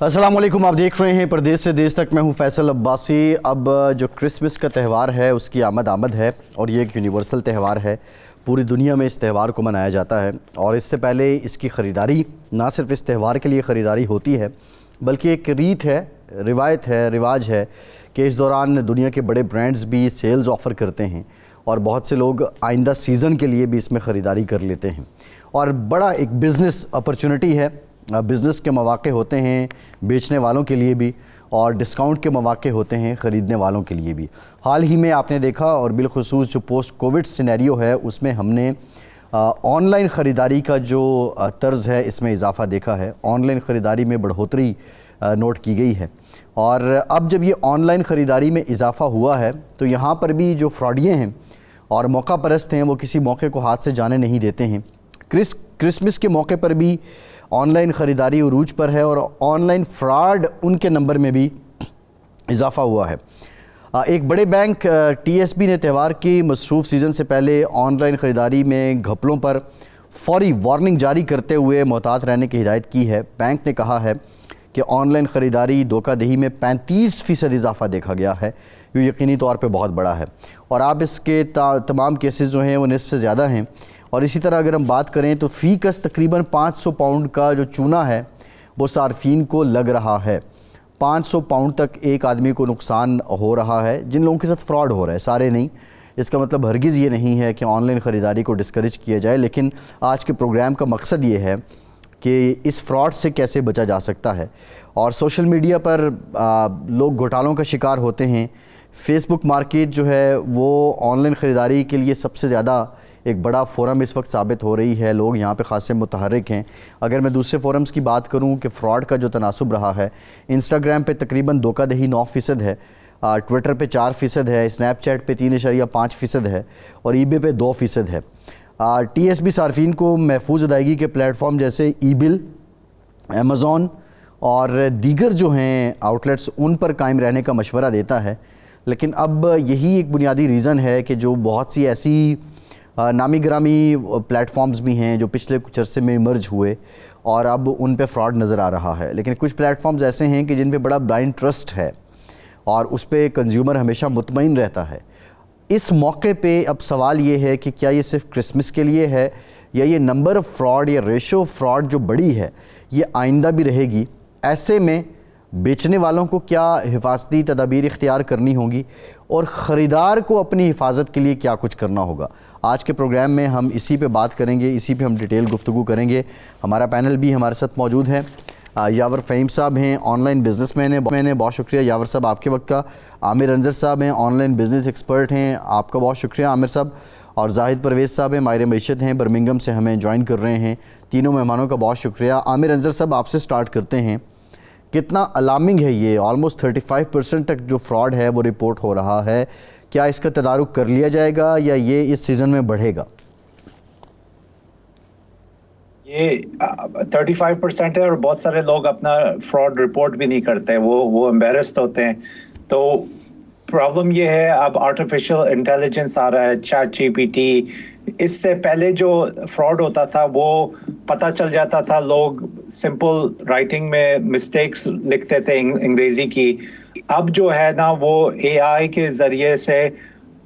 السلام علیکم، آپ دیکھ رہے ہیں پردیس سے دیس تک، میں ہوں فیصل عباسی۔ اب جو کرسمس کا تہوار ہے اس کی آمد ہے اور یہ ایک یونیورسل تہوار ہے، پوری دنیا میں اس تہوار کو منایا جاتا ہے۔ اور اس سے پہلے اس کی خریداری نہ صرف اس تہوار کے لیے خریداری ہوتی ہے بلکہ ایک ریت ہے، روایت ہے، رواج ہے کہ اس دوران دنیا کے بڑے برانڈز بھی سیلز آفر کرتے ہیں اور بہت سے لوگ آئندہ سیزن کے لیے بھی اس میں خریداری کر لیتے ہیں، اور بڑا ایک بزنس اپرچونٹی ہے۔ بزنس کے مواقع ہوتے ہیں بیچنے والوں کے لیے بھی، اور ڈسکاؤنٹ کے مواقع ہوتے ہیں خریدنے والوں کے لیے بھی۔ حال ہی میں آپ نے دیکھا، اور بالخصوص جو پوسٹ کووڈ سینیریو ہے اس میں ہم نے آن لائن خریداری کا جو طرز ہے اس میں اضافہ دیکھا ہے، آن لائن خریداری میں بڑھوتری نوٹ کی گئی ہے۔ اور اب جب یہ آن لائن خریداری میں اضافہ ہوا ہے تو یہاں پر بھی جو فراڈیے ہیں اور موقع پرست ہیں وہ کسی موقع کو ہاتھ سے جانے نہیں دیتے ہیں۔ کرسمس کے موقع پر بھی آن لائن خریداری عروج پر ہے اور آن لائن فراڈ ان کے نمبر میں بھی اضافہ ہوا ہے۔ ایک بڑے بینک ٹی ایس بی نے تہوار کی مصروف سیزن سے پہلے آن لائن خریداری میں گھپلوں پر فوری وارننگ جاری کرتے ہوئے محتاط رہنے کی ہدایت کی ہے۔ بینک نے کہا ہے کہ آن لائن خریداری دھوکہ دہی میں 35% اضافہ دیکھا گیا ہے، جو یقینی طور پہ بہت بڑا ہے، اور آپ اس کے تمام کیسز جو ہیں وہ نصف سے زیادہ ہیں۔ اور اسی طرح اگر ہم بات کریں تو فی کس تقریباً 500 پاؤنڈ کا جو چونا ہے وہ صارفین کو لگ رہا ہے۔ 500 پاؤنڈ تک ایک آدمی کو نقصان ہو رہا ہے جن لوگوں کے ساتھ فراڈ ہو رہا ہے، سارے نہیں۔ اس کا مطلب ہرگز یہ نہیں ہے کہ آن لائن خریداری کو ڈسکریج کیا جائے، لیکن آج کے پروگرام کا مقصد یہ ہے کہ اس فراڈ سے کیسے بچا جا سکتا ہے۔ اور سوشل میڈیا پر لوگ گھوٹالوں کا شکار ہوتے ہیں۔ فیس بک مارکیٹ جو ہے وہ آن لائن خریداری کے لیے سب سے زیادہ ایک بڑا فورم اس وقت ثابت ہو رہی ہے، لوگ یہاں پہ خاصے متحرک ہیں۔ اگر میں دوسرے فورمز کی بات کروں کہ فراڈ کا جو تناسب رہا ہے، انسٹاگرام پہ تقریباً دھوکہ دہی 9% ہے، ٹویٹر پہ 4% ہے، اسنیپ چیٹ پہ 3.5% ہے، اور ای بے پہ 2% ہے۔ ٹی ایس بی صارفین کو محفوظ ادائیگی کے پلیٹ فارم جیسے ای بل، امیزون اور دیگر جو ہیں آؤٹلیٹس ان پر قائم رہنے کا مشورہ دیتا ہے، لیکن اب یہی ایک بنیادی ریزن ہے کہ جو بہت سی ایسی نامی گرامی پلیٹ فارمز بھی ہیں جو پچھلے کچھ عرصے میں ایمرج ہوئے اور اب ان پہ فراڈ نظر آ رہا ہے، لیکن کچھ پلیٹ فارمز ایسے ہیں کہ جن پہ بڑا بلائنڈ ٹرسٹ ہے اور اس پہ کنزیومر ہمیشہ مطمئن رہتا ہے۔ اس موقع پہ اب سوال یہ ہے کہ کیا یہ صرف کرسمس کے لیے ہے، یا یہ نمبر آف فراڈ یا ریشو فراڈ جو بڑی ہے یہ آئندہ بھی رہے گی؟ ایسے میں بیچنے والوں کو کیا حفاظتی تدابیر اختیار کرنی ہوں گی، اور خریدار کو اپنی حفاظت کے لیے کیا کچھ کرنا ہوگا؟ آج کے پروگرام میں ہم اسی پہ بات کریں گے، اسی پہ ہم ڈیٹیل گفتگو کریں گے۔ ہمارا پینل بھی ہمارے ساتھ موجود ہے۔ یاور فہیم صاحب ہیں، آن لائن بزنس مین ہیں، بہت شکریہ یاور صاحب آپ کے وقت کا۔ عامر انظر صاحب ہیں، آن لائن بزنس ایکسپرٹ ہیں، آپ کا بہت شکریہ عامر صاحب۔ اور زاہد پرویز صاحب ہیں، ماہر معیشت ہیں، برمنگھم سے ہمیں جوائن کر رہے ہیں۔ تینوں مہمانوں کا بہت شکریہ۔ عامر انظر صاحب آپ سے سٹارٹ کرتے ہیں، کتنا الارمنگ ہے یہ آلموسٹ 35% تک جو فراڈ ہے وہ رپورٹ ہو رہا ہے؟ کیا اس کا تدارک کر لیا جائے گا یا یہ اس سیزن میں بڑھے گا؟ یہ 35% ہے، اور بہت سارے لوگ اپنا فراڈ رپورٹ بھی نہیں کرتے، وہ امبیرسڈ ہوتے ہیں۔ تو پرابلم یہ ہے، اب آرٹیفیشل انٹیلیجنس آ رہا ہے، چیٹ جی پی ٹی۔ اس سے پہلے جو فراڈ ہوتا تھا وہ پتہ چل جاتا تھا، لوگ سمپل رائٹنگ میں مسٹیکس لکھتے تھے انگریزی کی۔ اب جو ہے نا وہ اے آئی کے ذریعے سے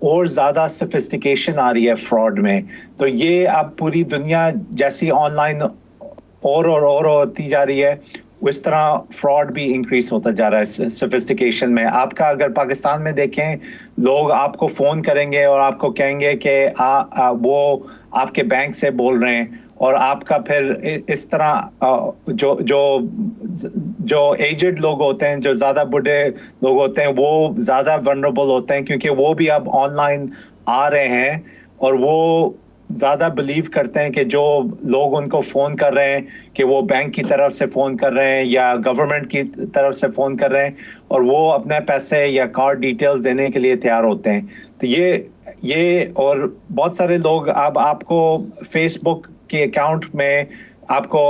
اور زیادہ سفسٹیکیشن آ رہی ہے فراڈ میں۔ تو یہ اب پوری دنیا جیسی آن لائن اور ہوتی جا رہی ہے، اس طرح فراڈ بھی انکریز ہوتا جا رہا ہے سفسٹیکیشن میں۔ آپ کا اگر پاکستان میں دیکھیں، لوگ آپ کو فون کریں گے اور آپ کو کہیں گے کہ وہ آپ کے بینک سے بول رہے ہیں، اور آپ کا پھر اس طرح جو ایجڈ لوگ ہوتے ہیں، جو زیادہ بڑھے لوگ ہوتے ہیں، وہ زیادہ ولنریبل ہوتے ہیں، کیونکہ وہ بھی اب آن لائن آ رہے ہیں، اور وہ زیادہ بلیو کرتے ہیں کہ جو لوگ ان کو فون کر رہے ہیں کہ وہ بینک کی طرف سے فون کر رہے ہیں یا گورنمنٹ کی طرف سے فون کر رہے ہیں، اور وہ اپنے پیسے یا کارڈ ڈیٹیلز دینے کے لیے تیار ہوتے ہیں۔ تو یہ اور بہت سارے لوگ اب آپ کو فیس بک کے اکاؤنٹ میں آپ کو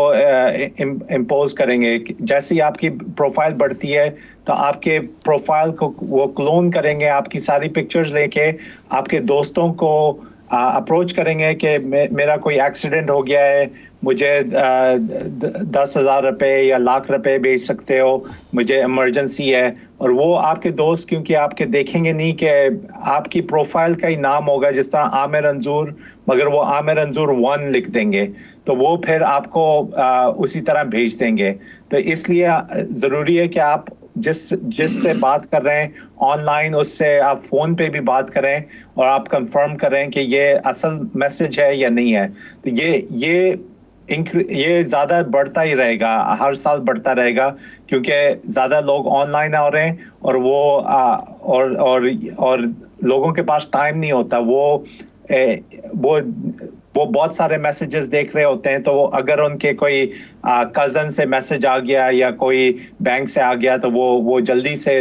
امپوز کریں گے، جیسے ہی آپ کی پروفائل بڑھتی ہے تو آپ کے پروفائل کو وہ کلون کریں گے، آپ کی ساری پکچرز لے کے آپ کے دوستوں کو اپروچ کریں گے کہ میرا کوئی ایکسیڈنٹ ہو گیا ہے, مجھے 10,000 روپے یا لاکھ روپے بھیج سکتے ہو, مجھے ایمرجنسی ہے. اور وہ آپ کے دوست کیونکہ آپ کے دیکھیں گے نہیں کہ آپ کی پروفائل کا ہی نام ہوگا جس طرح عامر انظور, مگر وہ عامر انظور 1 لکھ دیں گے, تو وہ پھر آپ کو اسی طرح بھیج دیں گے. تو اس لیے ضروری ہے کہ آپ جس سے بات کر رہے ہیں آن لائن, اس سے آپ فون پہ بھی بات کریں اور آپ کنفرم کریں کہ یہ اصل میسج ہے یا نہیں ہے. تو یہ زیادہ بڑھتا ہی رہے گا, ہر سال بڑھتا رہے گا, کیونکہ زیادہ لوگ آن لائن آ رہے ہیں اور اور لوگوں کے پاس ٹائم نہیں ہوتا. وہ بہت سارے میسیجز دیکھ رہے ہوتے ہیں, تو وہ اگر ان کے کوئی کزن سے میسج آ گیا یا کوئی بینک سے آ گیا تو وہ جلدی سے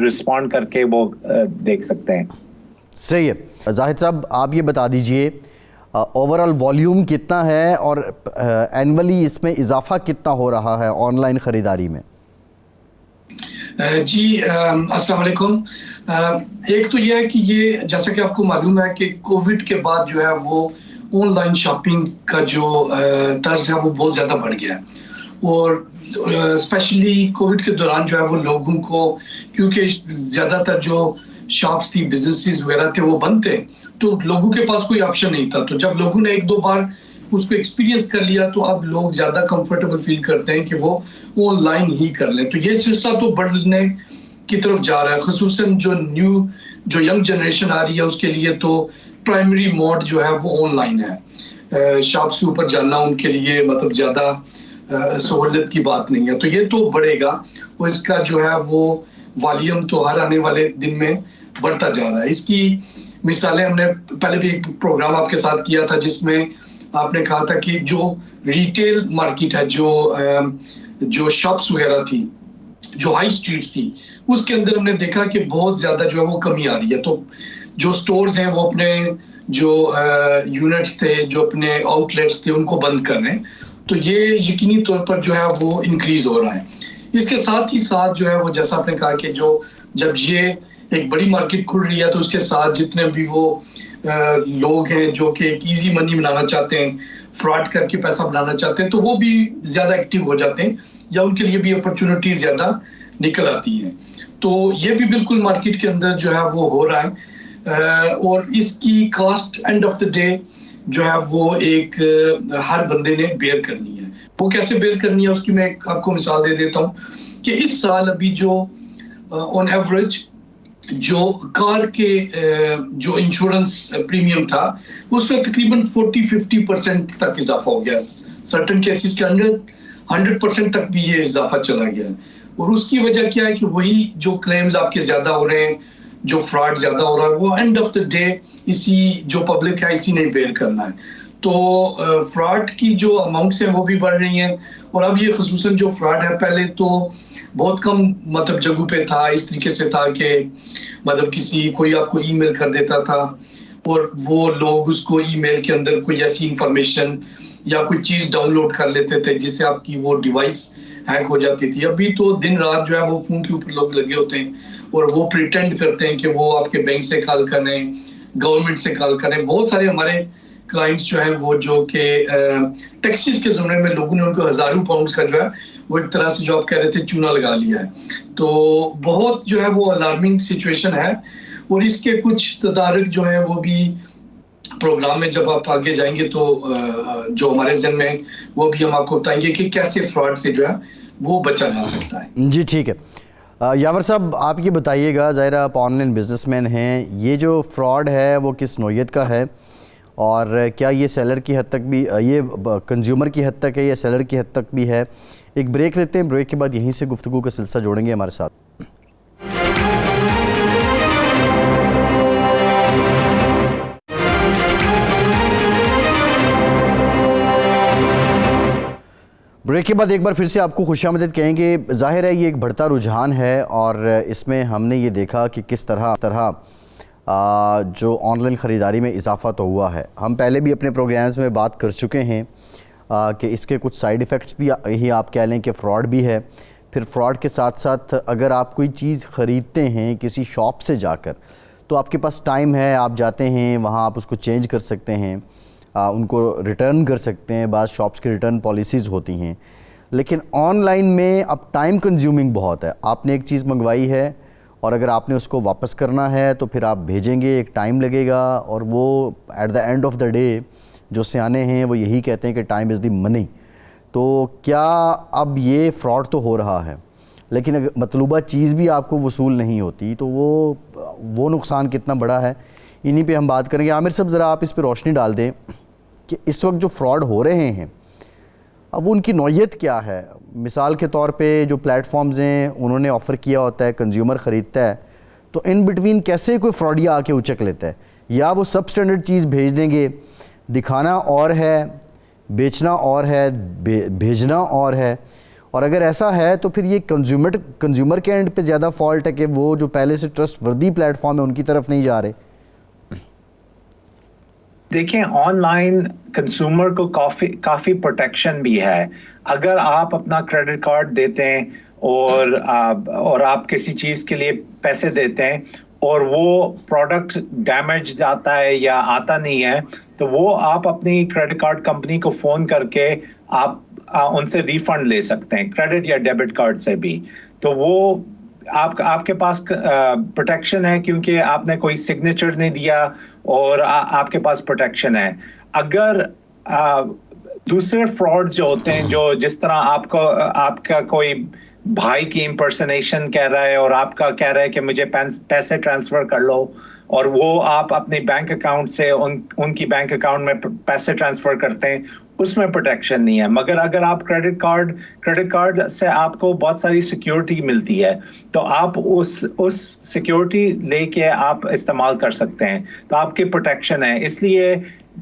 رسپونڈ کر کے وہ دیکھ سکتے ہیں. صحیح ہے. زاہد صاحب آپ یہ بتا دیجئے اوورال والیوم کتنا ہے اور اینولی اس میں اضافہ کتنا ہو رہا ہے آن لائن خریداری میں؟ جی السلام علیکم. ایک تو یہ ہے کہ یہ جیسا کہ آپ کو معلوم ہے کہ کووڈ کے بعد جو ہے وہ آن لائن شاپنگ کا جو طرز ہے وہ بہت زیادہ بڑھ گیا ہے, اور اسپیشلی کووڈ کے دوران جو ہے وہ لوگوں کو, کیونکہ زیادہ تر جو شاپس تھی, بزنسز وغیرہ تھے وہ بند تھے, تو لوگوں کے پاس کوئی آپشن نہیں تھا. تو جب لوگوں نے 1-2 بار اس کو ایکسپیرینس کر لیا تو اب لوگ زیادہ کمفرٹیبل فیل کرتے ہیں کہ وہ آن لائن ہی کر لیں. تو یہ سلسلہ تو بڑھنے کی طرف جا رہا ہے, خصوصاً جو ینگ جنریشن آ رہی ہے اس کے لیے تو پرائمری موڈ جو ہے وہ آن لائن ہے. شاپس کے اوپر جانا ان کے لیے مطلب زیادہ سہولت کی بات نہیں ہے. تو یہ تو بڑھے گا, اور اس کا جو ہے وہ والیوم تو ہر آنے والے دن میں بڑھتا جا رہا ہے. اس کی مثالیں ہم نے پہلے بھی ایک پروگرام آپ کے ساتھ کیا تھا جس میں آپ نے کہا تھا کہ جو ریٹیل مارکیٹ ہے, جو شاپس وغیرہ تھی, جو ہائی اسٹریٹس تھی, اس کے اندر ہم نے دیکھا کہ بہت زیادہ جو ہے وہ کمی آ رہی ہے. تو جو سٹورز ہیں وہ اپنے جو یونٹس تھے, جو اپنے آؤٹ لیٹس تھے, ان کو بند کر رہے ہیں. تو یہ یقینی طور پر جو ہے وہ انکریز ہو رہا ہے. اس کے ساتھ ہی ساتھ جو ہے وہ جیسا آپ نے کہا کہ جب یہ ایک بڑی مارکیٹ کھل رہی ہے تو اس کے ساتھ جتنے بھی وہ لوگ ہیں جو کہ ایک ایزی منی بنانا چاہتے ہیں, فراڈ کر کے پیسہ بنانا چاہتے ہیں, تو وہ بھی زیادہ ایکٹیو ہو جاتے ہیں, یا ان کے لیے بھی اپرچونٹی زیادہ نکل آتی ہیں. تو یہ بھی بالکل مارکیٹ کے اندر جو ہے وہ ہو رہا ہے, اور اس کی cost and of the day جو ہے وہ ایک ہر بندے نے بیئر کرنی ہے. وہ کیسے بیئر کرنی ہے اس کی میں آپ کو مثال دے دیتا ہوں کہ اس سال ابھی جو آن ایوریج جو کار کے جو انشورنس پریمیم تھا اس میں تقریباً 40-50% تک اضافہ ہو گیا. سرٹن کیسز کے 100% تک بھی یہ اضافہ چلا گیا. اور اس کی وجہ کیا ہے کہ وہی جو کلیمز آپ کے زیادہ ہو رہے ہیں, جو فراڈ زیادہ ہو رہا ہے, وہ اینڈ آف دا ڈے اسی جو پبلک ہے اسی نے بیئر کرنا ہے. تو فراڈ کی جو اماؤنٹس ہیں وہ بھی بڑھ رہی ہیں, اور اب یہ خصوصاً جو فراڈ ہے, پہلے تو بہت کم مطلب جگہوں پہ تھا, اس طریقے سے تھا کہ مطلب کوئی آپ کو ای میل کر دیتا تھا اور وہ لوگ اس کو ای میل کے اندر کوئی ایسی انفارمیشن یا کوئی چیز ڈاؤن لوڈ کر لیتے تھے جس سے آپ کی وہ ڈیوائس ہیک ہو جاتی تھی. ابھی تو دن رات جو ہے وہ فون کے اوپر لوگ لگے ہوتے ہیں اور وہ پریٹینڈ کرتے ہیں کہ وہ آپ کے بینک سے کال کریں, گورنمنٹ سے کال کریں. بہت سارے ہمارے کلائنٹس جو ہیں وہ جو کہ ٹیکسیز کے زمرے میں لوگوں نے ان کو ہزاروں پاؤنڈز کا جو ہے وہ ایک طرح سے جو آپ کہہ رہے تھے چونا لگا لیا ہے. تو بہت جو ہے وہ الارمنگ سچویشن ہے, اور اس کے کچھ تدارک جو ہیں وہ بھی پروگرام میں جب آپ آگے جائیں گے تو جو ہمارے ذہن میں وہ بھی ہم آپ کو بتائیں گے کہ کیسے فراڈ سے جو ہے وہ بچا جا سکتا ہے. جی ٹھیک ہے. یاور صاحب آپ یہ بتائیے گا, ظاہر آپ آن لائن بزنس مین ہیں, یہ جو فراڈ ہے وہ کس نوعیت کا ہے, اور کیا یہ سیلر کی حد تک بھی, یہ کنزیومر کی حد تک ہے یا سیلر کی حد تک بھی ہے؟ ایک بریک لیتے ہیں, بریک کے بعد یہیں سے گفتگو کا سلسلہ جوڑیں گے ہمارے ساتھ. بریک کے بعد ایک بار پھر سے آپ کو خوش آمدید کہیں گے. ظاہر ہے یہ ایک بڑھتا رجحان ہے, اور اس میں ہم نے یہ دیکھا کہ کس طرح جو آن لائن خریداری میں اضافہ تو ہوا ہے. ہم پہلے بھی اپنے پروگرامز میں بات کر چکے ہیں کہ اس کے کچھ سائیڈ ایفیکٹس بھی ہی آپ کہہ لیں کہ فراڈ بھی ہے. پھر فراڈ کے ساتھ ساتھ اگر آپ کوئی چیز خریدتے ہیں کسی شاپ سے جا کر, تو آپ کے پاس ٹائم ہے, آپ جاتے ہیں وہاں, آپ اس کو چینج کر سکتے ہیں, ان کو ریٹرن کر سکتے ہیں. بعض شاپس کی ریٹرن پالیسیز ہوتی ہیں. لیکن آن لائن میں اب ٹائم کنزیومنگ بہت ہے. آپ نے ایک چیز منگوائی ہے اور اگر آپ نے اس کو واپس کرنا ہے تو پھر آپ بھیجیں گے, ایک ٹائم لگے گا, اور وہ at the end of the day جو سیانے ہیں وہ یہی کہتے ہیں کہ ٹائم از دی منی. تو کیا اب یہ فراڈ تو ہو رہا ہے لیکن اگر مطلوبہ چیز بھی آپ کو وصول نہیں ہوتی تو وہ نقصان کتنا بڑا ہے, انہی پہ ہم بات کریں گے. عامر صاحب ذرا آپ اس پہ روشنی ڈال دیں کہ اس وقت جو فراڈ ہو رہے ہیں اب ان کی نوعیت کیا ہے. مثال کے طور پہ جو پلیٹ فارمز ہیں انہوں نے آفر کیا ہوتا ہے, کنزیومر خریدتا ہے, تو ان بٹوین کیسے کوئی فراڈیا آ کے اچک لیتا ہے, یا وہ سب سٹینڈرڈ چیز بھیج دیں گے, دکھانا اور ہے, بیچنا اور ہے, بھیجنا اور ہے. اور اگر ایسا ہے تو پھر یہ کنزیومر کے اینڈ پہ زیادہ فالٹ ہے کہ وہ جو پہلے سے ٹرسٹ وردی پلیٹ فارم ہے ان کی طرف نہیں جا رہے. دیکھیں آن لائن کنزیومر کو کافی پروٹیکشن بھی ہے. اگر آپ اپنا کریڈٹ کارڈ دیتے ہیں اور آپ کسی چیز کے لیے پیسے دیتے ہیں اور وہ پروڈکٹ ڈیمیج آتا ہے یا آتا نہیں ہے, تو وہ آپ اپنی کریڈٹ کارڈ کمپنی کو فون کر کے آپ ان سے ریفنڈ لے سکتے ہیں, کریڈٹ یا ڈیبٹ کارڈ سے بھی. تو وہ آپ کے پاس پروٹیکشن ہے کیونکہ آپ نے کوئی سگنیچر نہیں دیا اور آپ کے پاس پروٹیکشن ہے. اگر دوسرے فراڈ جو ہوتے ہیں, جو جس طرح آپ کا کوئی بھائی کی امپرسنیشن کہہ رہا ہے اور آپ کا کہہ رہا ہے کہ مجھے پیسے ٹرانسفر کر لو, اور وہ آپ اپنے بینک اکاؤنٹ سے ان کی بینک اکاؤنٹ میں پیسے ٹرانسفر کرتے ہیں, اس میں پروٹیکشن نہیں ہے. مگر اگر آپ کریڈٹ کارڈ سے آپ کو بہت ساری سیکیورٹی ملتی ہے, تو آپ اس سیکیورٹی لے کے آپ استعمال کر سکتے ہیں, تو آپ کی پروٹیکشن ہے. اس لیے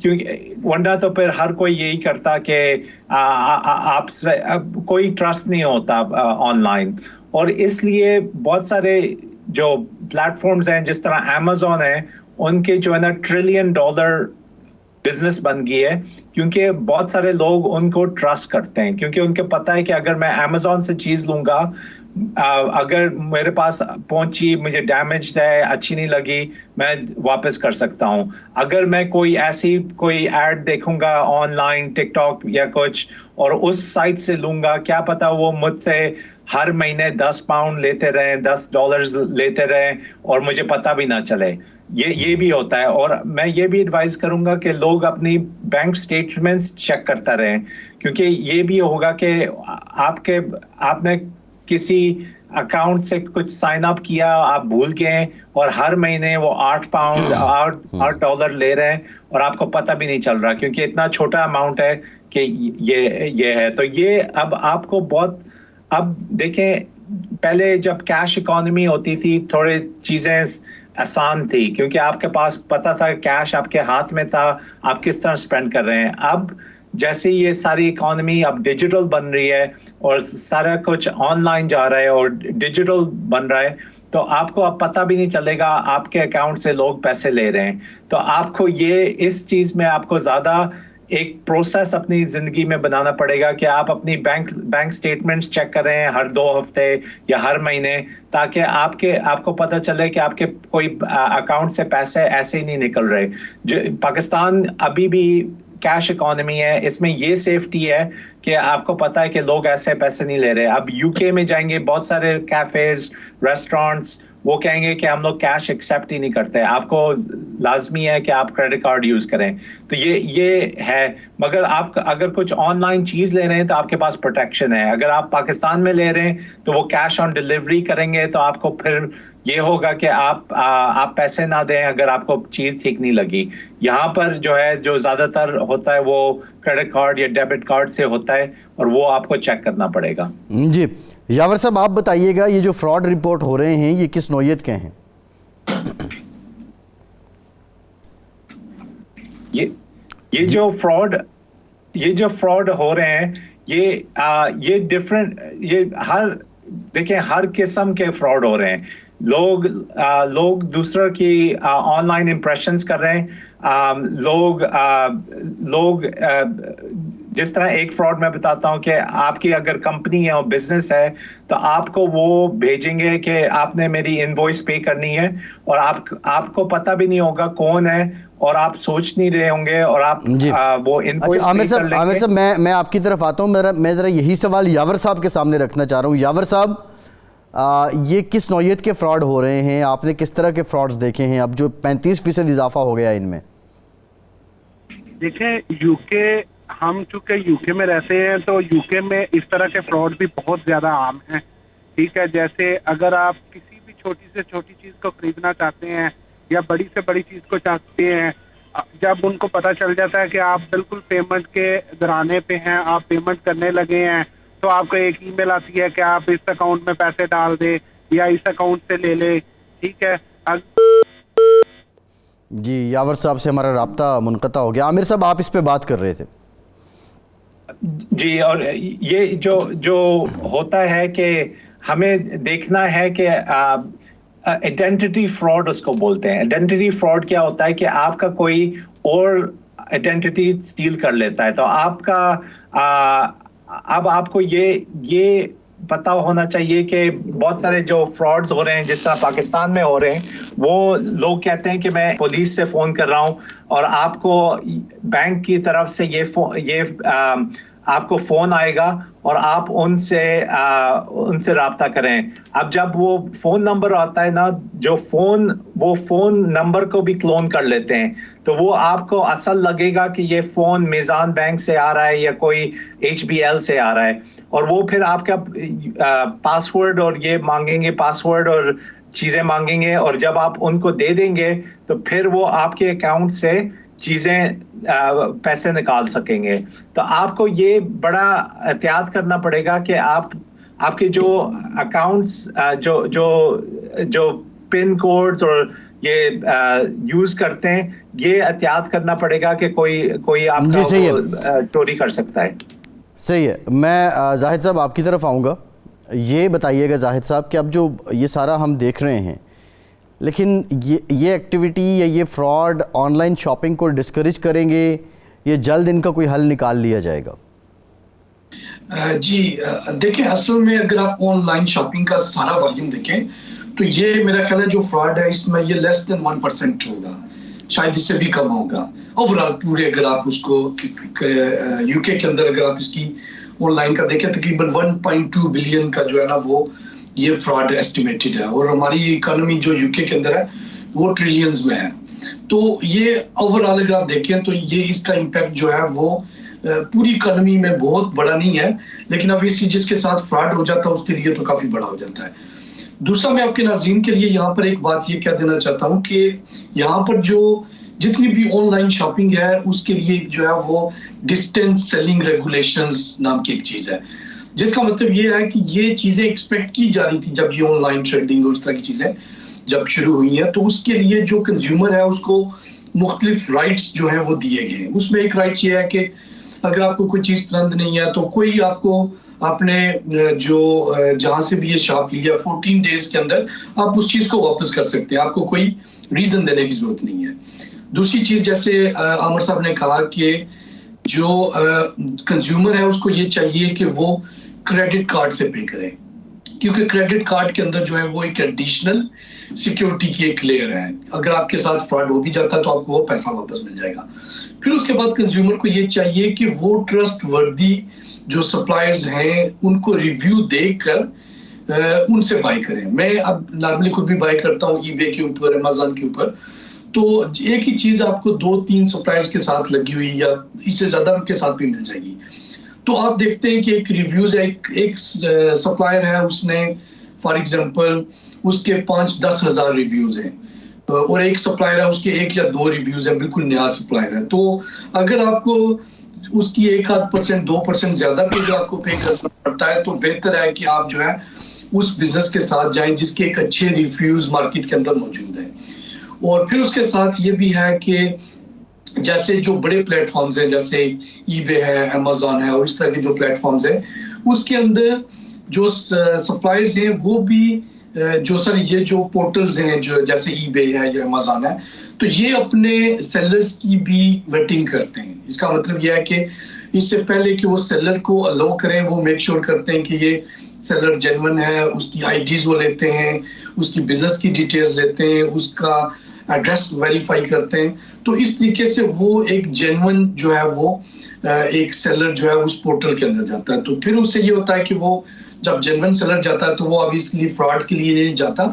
کیونکہ ورنہ تو پھر ہر کوئی یہی کرتا کہ آپ سے کوئی ٹرسٹ نہیں ہوتا آن لائن. اور اس لیے بہت سارے جو پلیٹ فارمز ہیں جس طرح Amazon ہے, ان کے جو ہے نا $1 ٹریلین بزنس بن گئی ہے, کیونکہ بہت سارے لوگ ان کو ٹرسٹ کرتے ہیں, کیونکہ ان کو پتہ ہے کہ اگر میں Amazon سے چیز لوں گا, اگر میرے پاس پہنچی, مجھے ڈیمیج ہے, اچھی نہیں لگی, میں واپس کر سکتا ہوں. اگر میں کوئی ایڈ دیکھوں گا آن لائن ٹک ٹاک یا کچھ اور اس سائٹ سے لوں گا, کیا پتا وہ مجھ سے ہر مہینے $10 لیتے رہیں, $10 لیتے رہیں اور مجھے پتہ بھی نہ چلے. یہ بھی ہوتا ہے. اور میں یہ بھی ایڈوائز کروں گا کہ لوگ اپنی بینک سٹیٹمنٹس چیک کرتا رہیں, کیونکہ یہ بھی ہوگا کہ آپ نے کسی اکاؤنٹ سے کچھ سائن اپ کیا, آپ بھول گئے اور ہر مہینے وہ $8 لے رہے ہیں اور آپ کو پتہ بھی نہیں چل رہا, کیونکہ اتنا چھوٹا اماؤنٹ ہے کہ یہ ہے. تو یہ اب آپ کو اب دیکھیں, پہلے جب کیش اکانومی ہوتی تھی تھوڑے چیزیں آسان تھی, کیونکہ آپ کے پاس پتہ تھا کیش آپ کے ہاتھ میں تھا, آپ کس طرح سپینڈ کر رہے ہیں. اب جیسے یہ ساری اکانومی اب ڈیجیٹل بن رہی ہے اور سارا کچھ آن لائن جا رہا ہے اور ڈیجیٹل بن رہا ہے, تو آپ کو اب پتہ بھی نہیں چلے گا آپ کے اکاؤنٹ سے لوگ پیسے لے رہے ہیں. تو آپ کو اس چیز میں آپ کو زیادہ ایک پروسیس اپنی زندگی میں بنانا پڑے گا کہ آپ اپنی بینک سٹیٹمنٹس چیک کر رہے ہیں ہر 2 ہفتے یا ہر مہینے, تاکہ آپ کو پتہ چلے کہ آپ کے کوئی اکاؤنٹ سے پیسے ایسے ہی نہیں نکل رہے. پاکستان ابھی بھی کیش اکانومی ہے, اس میں یہ سیفٹی ہے کہ آپ کو پتہ ہے کہ لوگ ایسے پیسے نہیں لے رہے. اب UK میں جائیں گے, بہت سارے کیفیز, ریسٹورانٹس, وہ کہیں گے کہ ہم لوگ کیش ایکسیپٹ ہی نہیں کرتے, آپ کو لازمی ہے کہ آپ کریڈٹ کارڈ یوز کریں. تو یہ ہے. مگر آپ اگر کچھ آن لائن چیز لے رہے ہیں تو آپ کے پاس پروٹیکشن ہے. اگر آپ پاکستان میں لے رہے ہیں تو وہ کیش آن ڈیلیوری کریں گے, تو آپ کو پھر یہ ہوگا کہ آپ پیسے نہ دیں اگر آپ کو چیز ٹھیک نہیں لگی. یہاں پر جو زیادہ تر ہوتا ہے وہ کریڈٹ کارڈ یا ڈیبٹ کارڈ سے ہوتا ہے, اور وہ آپ کو چیک کرنا پڑے گا. جی یاور صاحب آپ بتائیے گا, یہ جو فراڈ رپورٹ ہو رہے ہیں یہ کس نوعیت کے ہیں؟ یہ جو فراڈ ہو رہے ہیں یہ ڈفرینٹ, دیکھیں ہر قسم کے فراڈ ہو رہے ہیں. لوگ دوسروں کی آن لائن امپریشنز کر رہے ہیں. لوگ جس طرح ایک فراڈ میں بتاتا ہوں کہ آپ کی اگر کمپنی ہے اور بزنس ہے تو آپ کو وہ بھیجیں گے کہ آپ نے میری انوائس پے کرنی ہے, اور آپ کو پتہ بھی نہیں ہوگا کون ہے, اور آپ سوچ نہیں رہے ہوں گے, اور آپ وہ انوائس پے کر لیں گے. عامر صاحب میں آپ کی طرف آتا ہوں. میں ذرا یہی سوال یاور صاحب کے سامنے رکھنا چاہ رہا ہوں. یاور صاحب, یہ کس نوعیت کے فراڈ ہو رہے ہیں؟ آپ نے کس طرح کے فراڈز دیکھے ہیں اب جو 35% اضافہ ہو گیا ان میں؟ دیکھیں, یو کے, ہم چونکہ یو کے میں رہتے ہیں تو یو کے میں اس طرح کے فراڈ بھی بہت زیادہ عام ہیں. ٹھیک ہے, جیسے اگر آپ کسی بھی چھوٹی سے چھوٹی چیز کو خریدنا چاہتے ہیں یا بڑی سے بڑی چیز کو چاہتے ہیں, جب ان کو پتہ چل جاتا ہے کہ آپ بالکل پیمنٹ کے گھرانے پہ ہیں, آپ پیمنٹ کرنے لگے ہیں, تو آپ کو ایک ای میل آتی ہے کہ آپ اس اکاؤنٹ میں پیسے ڈال دیں یا اس اکاؤنٹ سے لے لیں. ٹھیک ہے جی, یاور صاحب سے ہمارا رابطہ منقطع ہو گیا. عامر صاحب, آپ اس پہ بات کر رہے تھے. جی, اور یہ جو ہوتا ہے کہ ہمیں دیکھنا ہے کہ آئیڈینٹی فراڈ اس کو بولتے ہیں. آئیڈینٹی فراڈ کیا ہوتا ہے کہ آپ کا کوئی اور آئیڈینٹی اسٹیل کر لیتا ہے. تو آپ کا اب آپ کو یہ پتہ ہونا چاہیے کہ بہت سارے جو فراڈز ہو رہے ہیں جس طرح پاکستان میں ہو رہے ہیں, وہ لوگ کہتے ہیں کہ میں پولیس سے فون کر رہا ہوں, اور آپ کو بینک کی طرف سے یہ آپ کو فون آئے گا اور آپ ان سے رابطہ کریں. اب جب وہ فون نمبر آتا ہے نا, وہ فون نمبر کو بھی کلون کر لیتے ہیں, تو وہ آپ کو اصل لگے گا کہ یہ فون میزان بینک سے آ رہا ہے یا کوئی HBL سے آ رہا ہے, اور وہ پھر آپ کا پاسورڈ اور یہ مانگیں گے, پاسورڈ اور چیزیں مانگیں گے, اور جب آپ ان کو دے دیں گے تو پھر وہ آپ کے اکاؤنٹ سے چیزیں پیسے نکال سکیں گے. تو آپ کو یہ بڑا احتیاط کرنا پڑے گا کہ آپ کے جو اکاؤنٹس جو پن کوڈز اور یہ یوز کرتے ہیں, یہ احتیاط کرنا پڑے گا کہ کوئی آپ کا چوری کر سکتا ہے. صحیح ہے. میں زاہد صاحب آپ کی طرف آؤں گا. یہ بتائیے گا زاہد صاحب کہ اب جو یہ سارا ہم دیکھ رہے ہیں, لیکن یہ ایکٹیویٹی یا یہ فراڈ آن لائن شاپنگ کو ڈسکریج کریں گے, یہ جلد ان کا کوئی حل نکال لیا جائے گا؟ جی دیکھیں, اصل میں اگر آپ آن لائن شاپنگ کا سارا والیوم دیکھیں تو یہ میرا خیال ہے جو فراڈ ہے اس میں یہ لیس دین 1% ہوگا, شاید اس سے بھی کم ہوگا اوورال پورے. اگر آپ اس کو یو کے اندر اگر آپ اس کی آن لائن کا دیکھیں تقریباً 1.2 بلین کا جو ہے نا وہ یہ فراڈ ایسٹیمیٹڈ ہے, اور ہماری اکانومی جو یو کے اندر ہے وہ ٹریلینز میں ہے. تو یہ اوورال اگر آپ دیکھیں تو یہ اس کا امپیکٹ جو ہے وہ پوری اکانومی میں بہت بڑا نہیں ہے, لیکن اب اسی جس کے ساتھ فراڈ ہو جاتا ہے اس کے لیے تو کافی بڑا ہو جاتا ہے. دوسرا میں آپ کے ناظرین کے لیے یہاں پر ایک بات یہ کہہ دینا چاہتا ہوں کہ یہاں پر جو جتنی بھی آن لائن شاپنگ ہے اس کے لیے جو ہے وہ ڈسٹینس سیلنگ ریگولیشنز نام کی ایک چیز ہے, جس کا مطلب یہ ہے کہ یہ چیزیں ایکسپیکٹ کی جا رہی تھی جب یہ آن لائن ٹریڈنگ اور اس طرح کی چیزیں جب شروع ہوئی ہیں, تو اس کے لیے جو کنزیومر ہے اس کو مختلف رائٹس جو ہیں وہ دیے گئے ہیں. اس میں ایک رائٹ یہ ہے کہ اگر آپ کو کوئی چیز پسند نہیں ہے تو کوئی آپ کو آپ نے جو جہاں سے بھی یہ شاپ لیا 14 ڈیز کے اندر آپ اس چیز کو واپس کر سکتے ہیں, آپ کو کوئی ریزن دینے کی ضرورت نہیں ہے. دوسری چیز جیسے عامر صاحب نے کہا کہ جو کنزیومر ہے اس کو یہ چاہیے کہ وہ کریڈٹ کارڈ سے پے کرے, کیونکہ کریڈٹ کارڈ کے اندر جو ہے وہ ایک ایڈیشنل سیکیورٹی کی ایک لیئر ہے. اگر آپ کے ساتھ فراڈ ہو بھی جاتا ہے تو آپ کو وہ پیسہ واپس مل جائے گا. پھر اس کے بعد کنزیومر کو یہ چاہیے کہ وہ ٹرسٹ وردی جو سپلائرز ہیں ان کو ریویو دیکھ کر ان سے بائی کریں. میں اب نارملی خود بھی بائی کرتا ہوں ای بے کے اوپر, امیزون کے اوپر, تو ایک ہی چیز آپ کو 2-3 سپلائرز کے ساتھ لگی ہوئی یا اس سے زیادہ کے ساتھ بھی مل جائے گی. تو آپ دیکھتے ہیں کہ ایک ریویوز ہے, ایک سپلائر ہے اس نے فار ایگزامپل اس کے 5-10 ہزار ریویوز ہیں, اور ایک سپلائر ہے اس کے 1 یا 2 ریویوز ہیں, بالکل نیا سپلائر ہے. تو اگر آپ کو اس کی 1-2% 2% زیادہ بھی اگر آپ کو پے کرنا پڑتا ہے تو بہتر ہے کہ آپ جو ہے اس بزنس کے ساتھ جائیں جس کے ایک اچھے ریویوز مارکیٹ کے اندر موجود ہیں. اور پھر اس کے ساتھ یہ بھی ہے کہ جیسے جو بڑے پلیٹ فارمز ہیں جیسے ای بے ہے, امیزون ہے, اور اس طرح کے جو پلیٹ فارمز ہیں اس کے اندر جو سپلائرز ہیں وہ بھی جو سر یہ جو پورٹلز ہیں جو جیسے ای بے ہے یا امیزون ہے تو یہ اپنے سیلرز کی بھی ویٹنگ کرتے ہیں. اس کا مطلب یہ ہے کہ اس سے پہلے کہ وہ سیلر کو الاؤ کریں وہ میک شور کرتے ہیں کہ یہ سیلر جینون ہے, اس کی آئی ڈیز وہ لیتے ہیں, اس کی بزنس کی ڈیٹیلز لیتے ہیں, اس کا ایڈریس ویریفائی کرتے ہیں. تو اس طریقے سے وہ ایک جینون جو ہے وہ ایک سیلر جو ہے اس پورٹل کے اندر جاتا ہے. تو پھر اس سے یہ ہوتا ہے کہ وہ جب جینون سیلر جاتا ہے تو وہ obviously فراڈ کے لیے نہیں جاتا,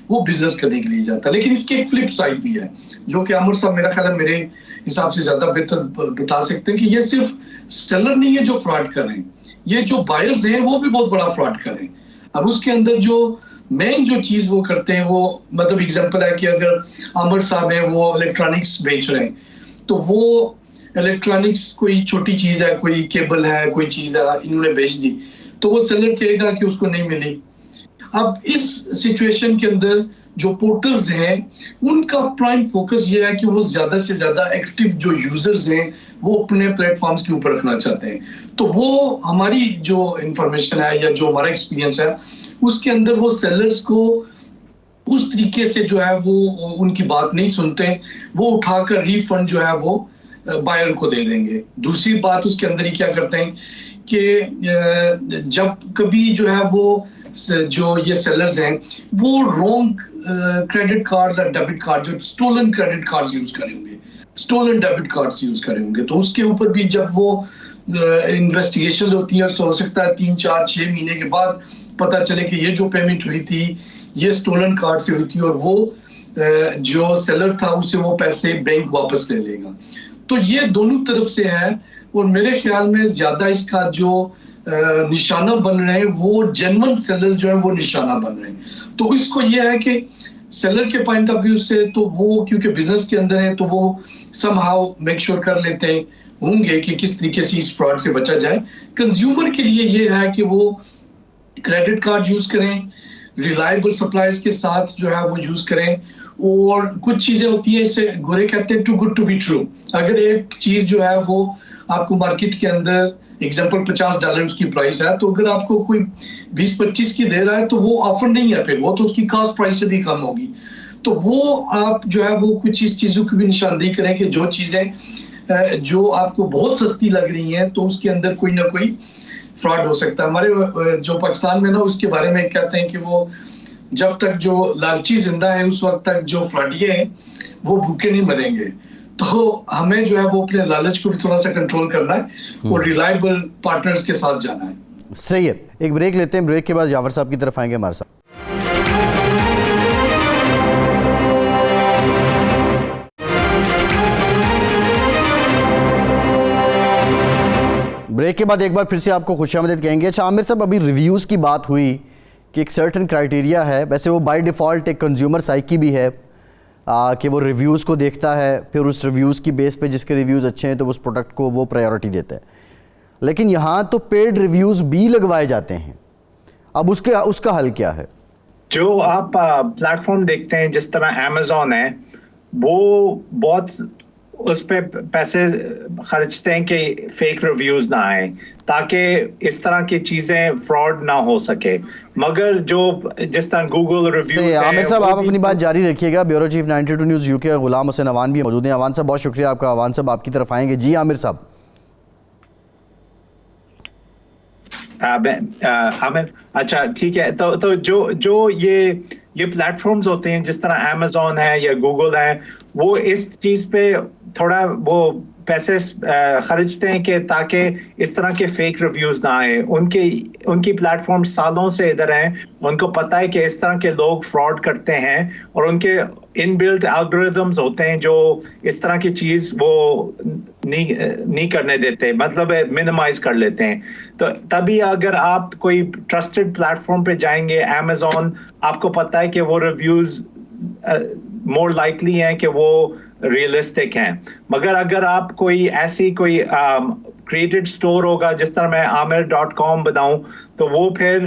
وہ بزنس کرنے کے لیے جاتا ہے. لیکن اس کی ایک فلپ سائڈ بھی ہے جو کہ عامر صاحب میرا خیال ہے میرے حساب سے زیادہ بہتر بتا سکتے ہیں کہ یہ صرف سیلر نہیں ہے جو فراڈ کر رہے ہیں, یہ جو بائرز ہیں وہ بھی بہت بڑا فراڈ کر رہے ہیں. اب اس کے اندر جو مین جو چیز وہ کرتے ہیں وہ مطلب اگزامپل ہے کہ اگر عامر صاحب ہیں وہ الیکٹرانکس بیچ رہے ہیں تو وہ الیکٹرانکس کوئی چھوٹی چیز ہے, کوئی کیبل ہے, کوئی چیز ہے, انہوں نے بیچ دی تو وہ سیلر کہے گا کہ اس کو نہیں ملی. اب اس سچویشن کے اندر جو پورٹلز ہیں ان کا پرائم فوکس یہ ہے کہ وہ زیادہ سے زیادہ ایکٹیو جو یوزرز ہیں وہ اپنے پلیٹ فارمز کے اوپر رکھنا چاہتے ہیں. تو وہ ہماری جو انفارمیشن ہے یا جو ہمارا ایکسپیرینس ہے اس کے اندر وہ سیلرز کو اس طریقے سے جو ہے وہ ان کی بات نہیں سنتے, وہ اٹھا کر ری فنڈ جو ہے وہ بائر کو دے دیں گے. دوسری بات اس کے اندر ہی کیا کرتے ہیں کہ جب کبھی جو ہے وہ جو یہ سیلرز ہیں وہ رونگ کریڈٹ کارڈز اور ڈیبٹ کارڈ جو سٹولن کریڈٹ کارڈز یوز کرے ہوں گے, سٹولن ڈیبٹ کارڈز یوز کرے ہوں گے, تو اس کے اوپر بھی جب وہ انویسٹیگیشنز ہوتی ہیں تو ہو سکتا ہے 3, 4, 6 مہینے کے بعد پتہ چلے کہ یہ جو پیمنٹ ہوئی تھی یہ سٹولن کارڈ سے ہوئی تھی اور وہ جو سیلر تھا اس سے وہ پیسے بینک واپس لے لے گا. تو یہ دونوں طرف سے ہے اور میرے خیال میں زیادہ اس کا جو نشانہ بن رہے ہیں وہ جینون سیلرز جو ہیں وہ نشانہ بن رہے ہیں. تو اس کو یہ ہے کہ سیلر کے پوائنٹ آف ویو سے تو وہ کیونکہ بزنس کے اندر ہے تو وہ سم ہاؤ میک شور کر لیتے ہوں گے کہ کس طریقے سے اس فراڈ سے بچا جائے. کنزیومر کے لیے یہ ہے کہ وہ کریڈٹ کارڈ یوز کریں, ریلائبل سپلائرز کے ساتھ جو ہے وہ یوز کریں, اور کچھ چیزیں ہوتی ہیں اسے گورے کہتے ہیں too good to be true. اگر ایک چیز جو ہے وہ آپ کو مارکیٹ کے اندر ایگزامپل $50 اس کی پرائس ہے تو اگر آپ کو کوئی 20-25 کی دے رہا ہے تو وہ آفر نہیں ہے, پھر وہ تو اس کی کاسٹ پرائس سے بھی کم ہوگی. تو وہ آپ جو ہے وہ کچھ اس چیزوں کی بھی نشاندہی کریں کہ جو چیزیں جو آپ کو بہت سستی لگ رہی ہیں تو اس کے اندر کوئی نہ کوئی فراڈ ہو سکتا ہے. ہمارے جو پاکستان میں نا اس کے بارے میں کہتے ہیں کہ وہ جب تک جو لالچی زندہ ہے اس وقت تک جو فراڈیے ہیں وہ بھوکے نہیں مریں گے. تو ہمیں جو ہے وہ اپنے لالچ کو بھی تھوڑا سا کنٹرول کرنا ہے اور ریلائبل پارٹنرز کے ساتھ جانا ہے. صحیح ہے, ایک بریک لیتے ہیں, بریک کے بعد جعفر صاحب کی طرف آئیں گے ہمارے ساتھ. بریک کے بعد ایک بار پھر سے آپ کو خوش آمدید کہیں گے. اچھا عامر صاحب, ابھی ریویوز کی بات ہوئی کہ ایک سرٹن کرائیٹیریا ہے, ویسے وہ بائی ڈیفالٹ ایک کنزیومر سائیکی بھی ہے کہ وہ ریویوز کو دیکھتا ہے, پھر اس ریویوز کی بیس پہ جس کے ریویوز اچھے ہیں تو اس پروڈکٹ کو وہ پرائیورٹی دیتا ہے. لیکن یہاں تو پیڈ ریویوز بھی لگوائے جاتے ہیں, اب اس کا حل کیا ہے؟ جو آپ پلیٹ فارم دیکھتے ہیں جس طرح امیزون ہے وہ بہت اس پہ پیسے خرچتے ہیں کہ فیک ریویوز نہ آئیں تاکہ اس طرح کی چیزیں فراڈ نہ ہو سکے. مگر جو جس طرح گوگل ریویوز ہے. عامر صاحب آپ اپنی بات جاری رکھیے گا. Bureau chief 92 news UK Ghulam حسین اوان بھی موجود ہیں. اوان صاحب بہت شکریہ آپ کا. اوان صاحب آپ کی طرف آئیں گے. جی عامر صاحب. اچھا ٹھیک ہے. تو جو یہ پلیٹ فارمز ہوتے ہیں جس طرح امیزون ہے یا گوگل ہے وہ اس چیز پہ تھوڑا وہ پیسے خرچتے ہیں کہ تاکہ اس طرح کے فیک ریویوز نہ آئے. ان کی پلیٹ فارم سالوں سے ادھر ہیں, ان کو پتہ ہے کہ اس طرح کے لوگ فراڈ کرتے ہیں اور ان کے ان بلٹ الگوریدمز ہوتے ہیں جو اس طرح کی چیز وہ نہیں کرنے دیتے, مطلب منیمائز کر لیتے ہیں. تو تبھی اگر آپ کوئی ٹرسٹڈ پلیٹ فارم پہ جائیں گے, امیزون, آپ کو پتہ ہے کہ وہ ریویوز مور لائکلی ہیں کہ وہ ریئلسٹک ہیں. مگر اگر آپ کوئی ایسی کوئی کریٹڈ سٹور ہوگا جس طرح میں عامر.com بناؤں تو وہ پھر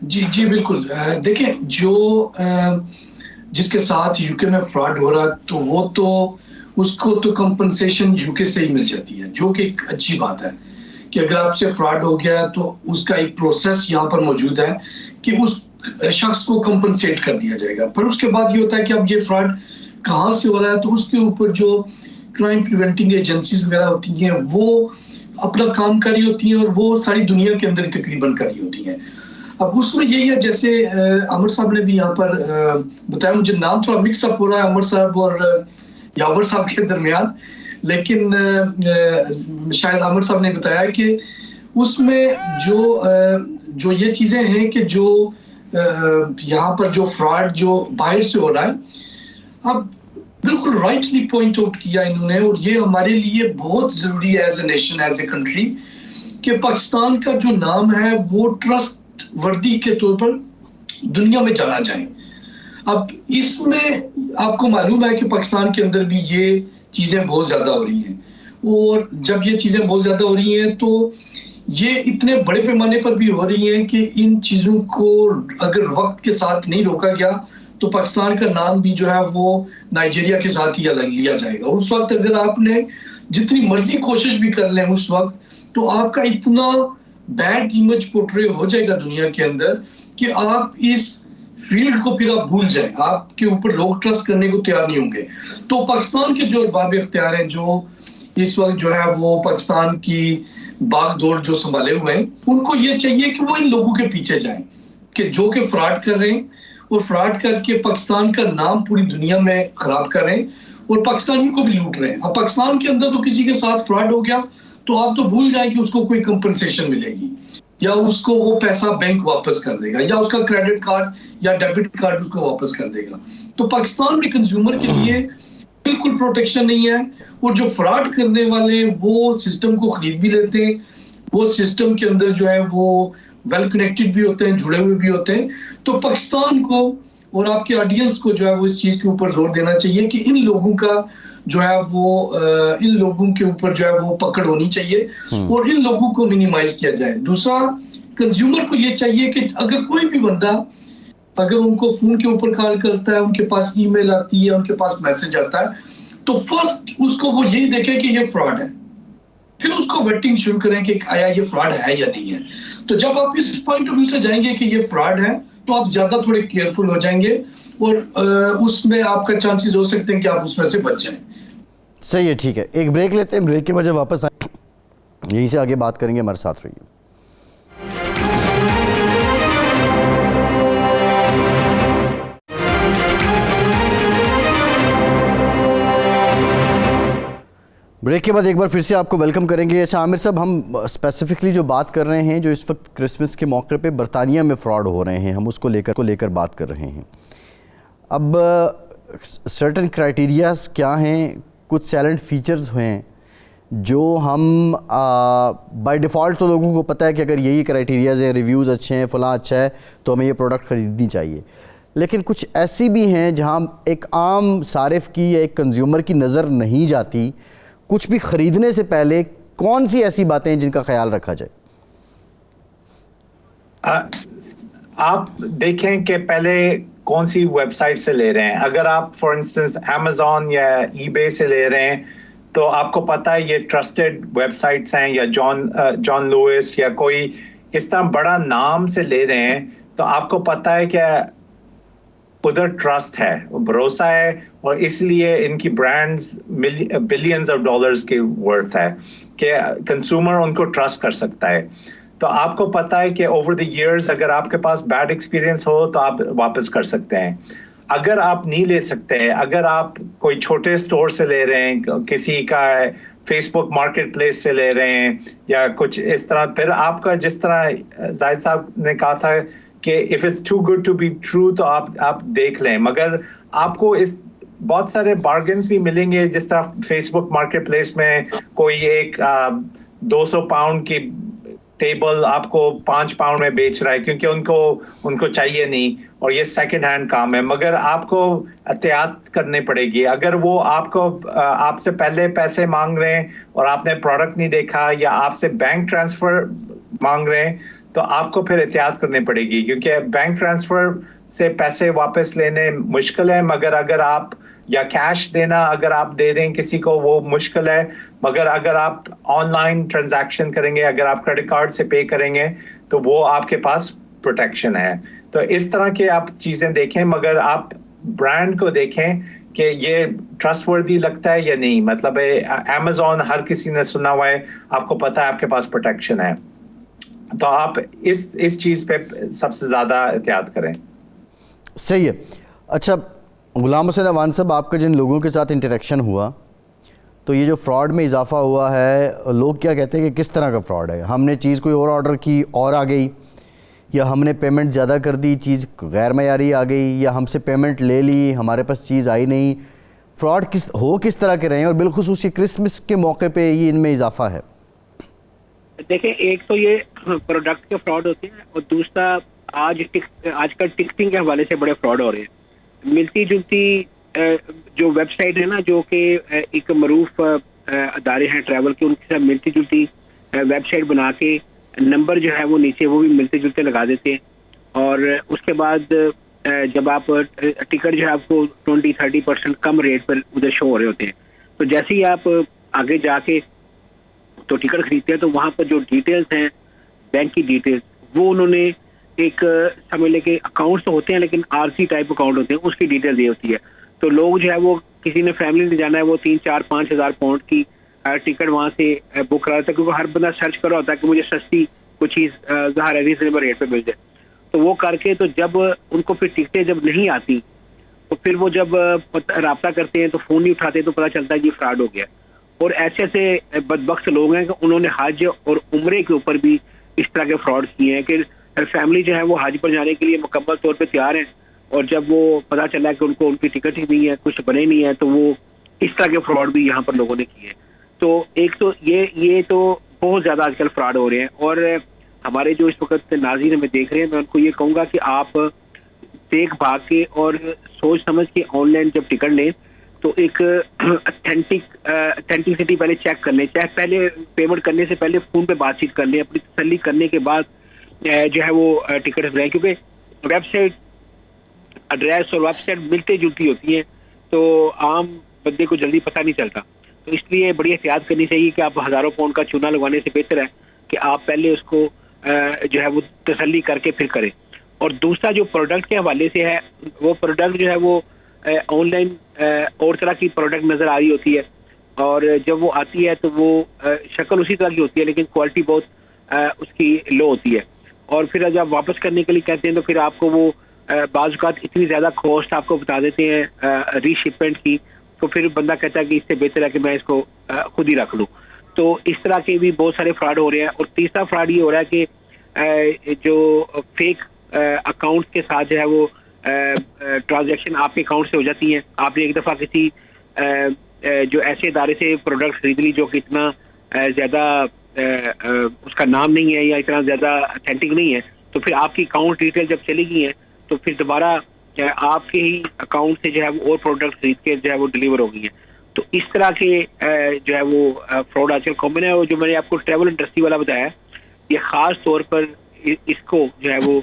جی بالکل. دیکھیں جو جس کے ساتھ یو کے میں فراڈ ہو رہا ہے تو وہ تو اس کو تو کمپنسیشن یو کے سے ہی مل جاتی ہے، جو کہ ایک اچھی بات ہے کہ اگر آپ سے فراڈ ہو گیا تو اس کا ایک پروسیس یہاں پر موجود ہے کہ اس شخص کو کمپنسیٹ کر دیا جائے گا. پر اس کے بعد یہ ہوتا ہے کہ اب یہ فراڈ کہاں سے ہو رہا ہے، تو اس کے اوپر جو کرائم پریونٹنگ ایجنسیز وغیرہ ہوتی ہیں وہ اپنا کام کر رہی ہوتی ہیں اور وہ ساری دنیا کے اندر تقریباً کر رہی ہوتی ہیں. اب اس میں یہی ہے جیسے عمر صاحب نے بھی یہاں پر بتایا، مجھے نام تھوڑا مکس اپ ہو رہا ہے عمر صاحب اور یاور صاحب کے درمیان، لیکن شاید عمر صاحب نے بتایا کہ اس میں جو یہ چیزیں ہیں کہ جو یہاں پر جو فراڈ جو باہر سے ہو رہا ہے، اب بالکل رائٹلی پوائنٹ آؤٹ کیا انہوں نے، اور یہ ہمارے لیے بہت ضروری ہے as a nation, as a country, کہ پاکستان کا جو نام ہے وہ ٹرسٹ وردی کے طور پر دنیا میں جانا جائے. اب اس میں آپ کو معلوم ہے کہ پاکستان کے اندر بھی یہ چیزیں بہت زیادہ ہو رہی ہیں، اور جب یہ چیزیں بہت زیادہ ہو رہی ہیں تو یہ اتنے بڑے پیمانے پر بھی ہو رہی ہیں کہ ان چیزوں کو اگر وقت کے ساتھ نہیں روکا گیا تو پاکستان کا نام بھی جو ہے وہ نائجیریا کے ساتھ ہی لیا جائے گا. اس وقت اگر آپ نے جتنی مرضی کوشش بھی کر لیں اس وقت، تو آپ کا اتنا بیڈ امیج پورٹرے ہو جائے گا دنیا کے اندر کہ آپ اس فیلڈ کو پھر آپ بھول جائیں، آپ کے اوپر لوگ ٹرسٹ کرنے کو تیار نہیں ہوں گے. تو پاکستان کے جو ارباب اختیار ہیں، جو اس وقت جو ہے وہ پاکستان کی باغ دوڑ جو سنبھالے ہوئے ہیں، ان کو یہ چاہیے کہ وہ ان لوگوں کے پیچھے جائیں کہ جو کہ فراڈ کر رہے ہیں، اور فراڈ کر کے پاکستان کا نام پوری دنیا میں خراب کر رہے ہیں اور پاکستانیوں کو بھی لوٹ رہے ہیں. اب پاکستان کے اندر تو کسی کے ساتھ فراڈ ہو گیا تو آپ تو بھول جائیں کہ اس کو کوئی کمپنسیشن ملے گی، یا اس کو وہ پیسہ بینک واپس کر دے گا، یا اس کا کریڈٹ کارڈ یا ڈیبٹ کارڈ اس کو واپس کر دے گا. تو پاکستان میں کنزیومر کے لیے بالکل پروٹیکشن نہیں ہے، اور جو فراڈ کرنے والے وہ سسٹم کو خرید بھی لیتے ہیں، وہ سسٹم کے اندر جو ہے وہ ویل کنیکٹڈ بھی ہوتے ہیں، جڑے ہوئے بھی ہوتے ہیں. تو پاکستان کو اور آپ کے آڈینس کو جو ہے وہ اس چیز کے اوپر زور دینا چاہیے کہ ان لوگوں کا جو ہے وہ ان لوگوں کے اوپر جو ہے وہ پکڑ ہونی چاہیے اور ان لوگوں کو منیمائز کیا جائے. دوسرا، کنزیومر کو یہ چاہیے کہ اگر کوئی بھی بندہ اگر ان کو فون کے اوپر کال کرتا ہے، ان کے پاس ای میل آتی ہے، ان کے پاس میسج آتا ہے، تو فرسٹ اس کو وہ یہی دیکھیں کہ یہ فراڈ ہے، پھر اس کو ویٹنگ شروع کریں کہ آیا یہ فراڈ ہے یا نہیں ہے. تو جب آپ اس پوائنٹ آف ویو سے جائیں گے کہ یہ فراڈ ہے تو آپ زیادہ تھوڑے کیئرفل ہو جائیں گے، اور اس میں آپ کا چانسز ہو سکتے ہیں کہ آپ اس میں سے بچ جائیں. صحیح ہے، ٹھیک ہے، ایک بریک لیتے ہیں، بریک کے بعد جب واپس آئیں یہیں سے آگے بات کریں گے. ہمارے ساتھ رہیے. بریک کے بعد ایک بار پھر سے آپ کو ویلکم کریں گے. اچھا عامر صاحب، ہم اسپیسیفکلی جو بات کر رہے ہیں جو اس وقت کرسمس کے موقع پہ برطانیہ میں فراڈ ہو رہے ہیں، ہم اس کو لے کر بات کر رہے ہیں. اب سرٹن کرائٹیریاز کیا ہیں، کچھ سائلنٹ فیچرز ہیں جو ہم بائی ڈیفالٹ تو لوگوں کو پتہ ہے کہ اگر یہی کرائٹیریاز ہیں، ریویوز اچھے ہیں، فلاں اچھا ہے، تو ہمیں یہ پروڈکٹ خریدنی چاہیے. لیکن کچھ ایسی بھی ہیں جہاں ایک عام صارف کی یا ایک کنزیومر کی نظر نہیں جاتی. کچھ بھی خریدنے سے پہلے کون سی ایسی باتیں ہیں جن کا خیال رکھا جائے؟ آپ دیکھیں کہ پہلے کون سی ویب سائٹ سے لے رہے ہیں. اگر آپ فار انسٹنس امیزون یا ای بے سے لے رہے ہیں تو آپ کو پتہ ہے یہ ٹرسٹڈ ویب سائٹس ہیں، یا جان لوئس یا کوئی اس طرح بڑا نام سے لے رہے ہیں، تو آپ کو پتہ ہے کہ ادھر ٹرسٹ ہے، بھروسہ ہے، اور اس لیے ان کی برانڈز بلینز آف ڈالرز کی ورتھ ہے کہ کنزیومر ان کو ٹرسٹ کر سکتا ہے. تو آپ کو پتہ ہے کہ اوور دی ایئرز اگر آپ کے پاس بیڈ ایکسپیرینس ہو تو آپ واپس کر سکتے ہیں. اگر آپ نہیں لے سکتے، اگر آپ کوئی چھوٹے اسٹور سے لے رہے ہیں، کسی کا فیس بک مارکیٹ پلیس سے لے رہے ہیں یا کچھ اس طرح، پھر آپ کا جس طرح زاہد صاحب نے کہا تھا کہ if it's too good to be true تو آپ دیکھ لیں. مگر آپ کو اس بہت سارے بارگنز بھی ملیں گے، جس طرح فیس بک مارکیٹ پلیس میں کوئی ایک 200 پاؤنڈ کی ٹیبل آپ کو 5 پاؤنڈ میں بیچ رہا ہے کیونکہ ان کو چاہیے نہیں، اور یہ سیکنڈ ہینڈ کام ہے. مگر آپ کو احتیاط کرنی پڑے گی. اگر وہ آپ سے پہلے پیسے مانگ رہے ہیں اور آپ نے پروڈکٹ نہیں دیکھا، یا آپ سے بینک ٹرانسفر مانگ رہے ہیں، تو آپ کو پھر احتیاط کرنی پڑے گی، کیونکہ بینک ٹرانسفر سے پیسے واپس لینے مشکل ہے، مگر اگر آپ یا کیش دینا اگر آپ دے دیں کسی کو وہ مشکل ہے، مگر اگر آپ آن لائن ٹرانزیکشن کریں گے، اگر آپ کریڈٹ کارڈ سے پے کریں گے تو وہ آپ کے پاس پروٹیکشن ہے. تو اس طرح کے آپ چیزیں دیکھیں، مگر آپ برانڈ کو دیکھیں کہ یہ ٹرسٹ وردی لگتا ہے یا نہیں. مطلب امیزون ہر کسی نے سنا ہوا ہے، آپ کو پتا ہے آپ کے پاس پروٹیکشن ہے، تو آپ اس چیز پہ سب سے زیادہ احتیاط کریں. صحیح ہے. اچھا غلام حسین عوان صاحب، آپ کا جن لوگوں کے ساتھ انٹریکشن ہوا تو یہ جو فراڈ میں اضافہ ہوا ہے، لوگ کیا کہتے ہیں کہ کس طرح کا فراڈ ہے؟ ہم نے چیز کوئی اور آرڈر کی اور آ گئی، یا ہم نے پیمنٹ زیادہ کر دی، چیز غیر معیاری آ گئی، یا ہم سے پیمنٹ لے لی ہمارے پاس چیز آئی نہیں. فراڈ کس طرح کے رہے ہیں، اور بالخصوص یہ کرسمس کے موقع پہ یہ ان میں اضافہ ہے؟ دیکھیں، ایک تو یہ پروڈکٹ کے فراڈ ہوتے ہیں، اور دوسرا آج کل ٹکٹنگ کے حوالے سے بڑے فراڈ ہو رہے ہیں. ملتی جلتی جو ویب سائٹ ہے نا، جو کہ ایک معروف ادارے ہیں ٹریول کے، ان کے ساتھ ملتی جلتی ویب سائٹ بنا کے نمبر جو ہے وہ نیچے وہ بھی ملتے جلتے لگا دیتے ہیں، اور اس کے بعد جب آپ ٹکٹ جو ہے آپ کو 20-30% کم ریٹ پر ادھر شو ہو رہے ہوتے ہیں. تو جیسے ہی آپ آگے جا کے تو ٹکٹ خریدتے ہیں تو وہاں پر جو ڈیٹیلز ہیں بینک کی ڈیٹیلز، وہ انہوں نے ایک سمجھ لے کہ اکاؤنٹس تو ہوتے ہیں لیکن RC ٹائپ اکاؤنٹ ہوتے ہیں، اس کی ڈیٹیل دی ہوتی ہے. تو لوگ جو ہے وہ کسی نے فیملی نے جانا ہے، وہ 3-4-5 ہزار پاؤنڈ کی ٹکٹ وہاں سے بک کرا دیتا ہے، کیونکہ ہر بندہ سرچ کر رہا ہوتا ہے کہ مجھے سستی کوئی چیز ظاہر ہے ریزنیبل ریٹ پہ مل جائے. تو وہ کر کے تو جب ان کو پھر ٹکٹیں جب نہیں آتی تو پھر وہ جب رابطہ کرتے ہیں تو فون نہیں اٹھاتے، تو پتہ چلتا ہے کہ فراڈ ہو گیا. اور ایسے ایسے بدبخت لوگ ہیں کہ انہوں نے حج اور عمرے کے اوپر بھی اس طرح کے فراڈ کیے ہیں کہ فیملی جو ہے وہ حج پر جانے کے لیے مکمل طور پہ تیار ہیں، اور جب وہ پتہ چلا کہ ان کی ٹکٹ ہی نہیں ہے، کچھ بنے نہیں ہے، تو وہ اس طرح کے فراڈ بھی یہاں پر لوگوں نے کیے. تو ایک تو یہ تو بہت زیادہ آج کل فراڈ ہو رہے ہیں. اور ہمارے جو اس وقت ناظرین ہمیں دیکھ رہے ہیں، میں ان کو یہ کہوں گا کہ آپ دیکھ بھاگ کے اور سوچ سمجھ کے آن لائن جب ٹکٹ لیں تو ایک اتھینٹسٹی پہلے چیک کر لیں، چاہے پہلے پیمنٹ کرنے سے پہلے فون پہ بات چیت کر لیں، اپنی تسلی کرنے کے بعد جو ہے وہ ٹکٹ لیں. کیونکہ ویب سائٹ ایڈریس اور ویب سائٹ ملتے جلتی ہوتی ہیں، تو عام بندے کو جلدی پتہ نہیں چلتا. تو اس لیے بڑی احتیاط کرنی چاہیے کہ آپ ہزاروں پاؤنڈ کا چونا لگوانے سے بہتر ہے کہ آپ پہلے اس کو جو ہے وہ تسلی کر کے پھر کریں. اور دوسرا جو پروڈکٹ کے حوالے سے ہے، وہ پروڈکٹ جو ہے وہ آن لائن اور طرح کی پروڈکٹ نظر آ رہی ہوتی ہے، اور جب وہ آتی ہے تو وہ شکل اسی طرح کی ہوتی ہے لیکن کوالٹی بہت اس کی لو ہوتی ہے. اور پھر جب واپس کرنے کے لیے کہتے ہیں تو پھر آپ کو وہ بعض اوقات اتنی زیادہ کاسٹ آپ کو بتا دیتے ہیں ری شپمنٹ کی، تو پھر بندہ کہتا ہے کہ اس سے بہتر ہے کہ میں اس کو خود ہی رکھ لوں. تو اس طرح کے بھی بہت سارے فراڈ ہو رہے ہیں. اور تیسرا فراڈ یہ ہو رہا ہے کہ جو فیک اکاؤنٹ کے ساتھ جو ہے وہ ٹرانزیکشن آپ کے اکاؤنٹ سے ہو جاتی ہیں. آپ نے ایک دفعہ کسی جو ایسے ادارے سے پروڈکٹ خرید لی جو کہ اتنا زیادہ اس کا نام نہیں ہے یا اتنا زیادہ اتھینٹک نہیں ہے، تو پھر آپ کی اکاؤنٹ ڈیٹیل جب چلی گئی ہیں تو پھر دوبارہ آپ کے ہی اکاؤنٹ سے جو ہے وہ اور پروڈکٹ خرید کے جو ہے وہ ڈلیور ہو گئی ہیں. تو اس طرح کے جو ہے وہ فراڈ آج کل کامن ہے. اور جو میں نے آپ کو ٹریول انڈسٹری والا بتایا، یہ خاص طور پر اس کو جو ہے وہ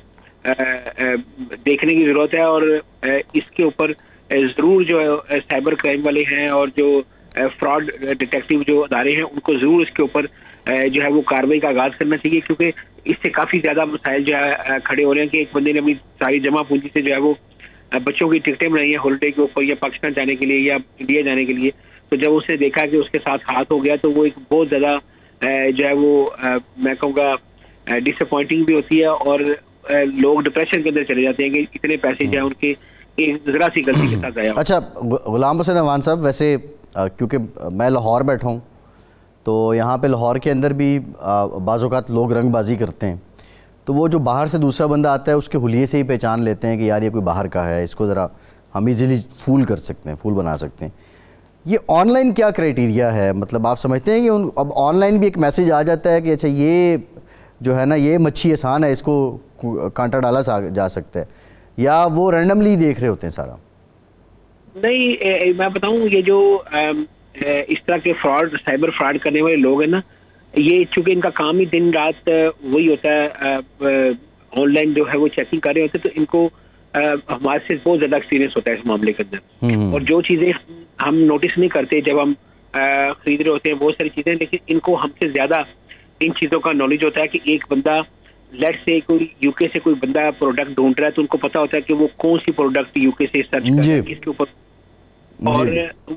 دیکھنے کی ضرورت ہے، اور اس کے اوپر ضرور جو ہے سائبر کرائم والے ہیں اور جو فراڈ ڈیٹیکٹیو جو ادارے ہیں ان کو ضرور اس کے اوپر جو ہے وہ کارروائی کا آغاز کرنا چاہیے. کیونکہ اس سے کافی زیادہ مسائل جو ہے کھڑے ہو رہے ہیں کہ ایک بندے نے اپنی ساری جمع پونجی سے جو ہے وہ بچوں کی ٹکٹیں بنائی ہیں ہالیڈے کے اوپر یا پاکستان جانے کے لیے یا انڈیا جانے کے لیے. تو جب اسے دیکھا کہ اس کے ساتھ ہاتھ ہو گیا تو وہ ایک بہت زیادہ جو ہے وہ میں کہوں گا ڈس اپوائنٹنگ بھی ہوتی ہے، اور لوگ ڈپریشن کے اندر چلے جاتے ہیں کہ اتنے پیسے جو ہیں ان کے ایک ذرا سی غلطی کے ساتھ ضائع. اچھا غلام حسین عوان صاحب، ویسے کیونکہ میں لاہور بیٹھا ہوں تو یہاں پہ لاہور کے اندر بھی بعض اوقات لوگ رنگ بازی کرتے ہیں، تو وہ جو باہر سے دوسرا بندہ آتا ہے اس کے حلیے سے ہی پہچان لیتے ہیں کہ یار یہ کوئی باہر کا ہے، اس کو ذرا ہم ایزیلی فول کر سکتے ہیں، فول بنا سکتے ہیں. یہ آن لائن کیا کرائٹیریا ہے؟ مطلب آپ سمجھتے ہیں کہ اب آن لائن بھی ایک میسیج آ جاتا ہے کہ اچھا یہ جو ہے نا یہ مچھی آسان ہے، اس کو کانٹا ڈالا جا سکتا ہے، یا وہ رینڈملی دیکھ رہے ہوتے ہیں سارا؟ نہیں، میں بتاؤں یہ جو اس طرح کے فراڈ سائبر فراڈ کرنے والے لوگ ہیں نا، یہ چونکہ ان کا کام ہی دن رات وہی ہوتا ہے، آن لائن جو ہے وہ چیکنگ کر رہے ہوتے ہیں، تو ان کو ہمارے سے بہت زیادہ ایکسپیرینس ہوتا ہے اس معاملے کے اندر. اور جو چیزیں ہم نوٹس نہیں کرتے جب ہم خرید رہے ہوتے ہیں بہت ساری چیزیں، لیکن ان کو ہم سے زیادہ ان چیزوں کا نالج ہوتا ہے کہ ایک بندہ لیٹ سے کوئی یو کے سے کوئی بندہ پروڈکٹ ڈھونڈ رہا ہے تو ان کو پتا ہوتا ہے کہ وہ کون سی پروڈکٹ یو کے سے سرچ کر رہا ہے، کس کے اوپر، اور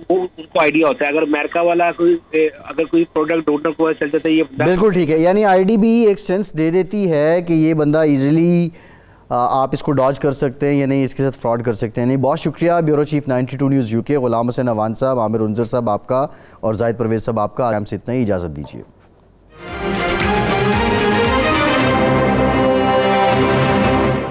وہ ان کو آئیڈیا ہوتا ہے. اگر امریکہ والا اگر کوئی پروڈکٹ ڈھونڈنے کو چل جاتا ہے یہ بندہ، بالکل ٹھیک ہے. یعنی آئی ڈی بھی ایک سینس دے دیتی ہے کہ یہ بندہ ایزیلی آپ اس کو ڈاج کر سکتے ہیں یا نہیں، اس کے ساتھ فراڈ کر سکتے ہیں. نہیں، بہت شکریہ بیورو چیف 92 نیوز یو کے غلام حسین اوان صاحب، عامر انظر صاحب آپ کا، اور زاہد پرویز صاحب آپ کا. آرام سے اتنا ہی، اجازت دیجیے.